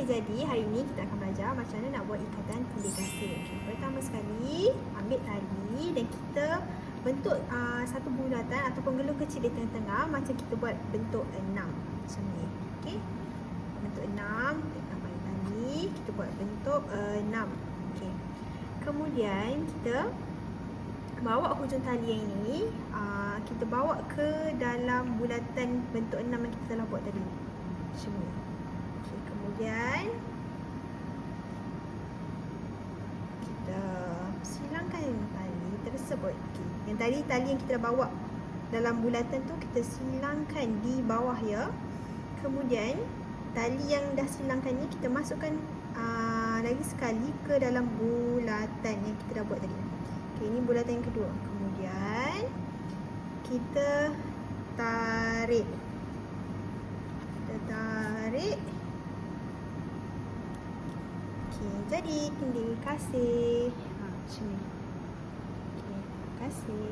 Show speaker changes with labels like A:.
A: jadi hari ni kita akan belajar macam mana nak buat ikatan tindih kasih. Okay, pertama sekali, ambil tali dan kita bentuk satu bulatan ataupun gelung kecil di tengah-tengah macam kita buat bentuk 6 macam ni. Okay, bentuk 6, kita ambil tali, kita buat bentuk 6. Okay, kemudian kita bawa hujung tali yang ini, kita bawa ke dalam bulatan bentuk 6 yang kita telah buat tadi macam ni. Okay, kemudian kita silangkan tali tersebut. Okay, yang tali yang kita bawa dalam bulatan tu kita silangkan di bawah ya. Kemudian tali yang dah silangkan ni kita masukkan lagi sekali ke dalam bulatan yang kita dah buat tadi. Okay, ini bulatan yang kedua. Kemudian kita tarik. Okay, jadi tindih kasih. Macam ni. Okay, terima kasih.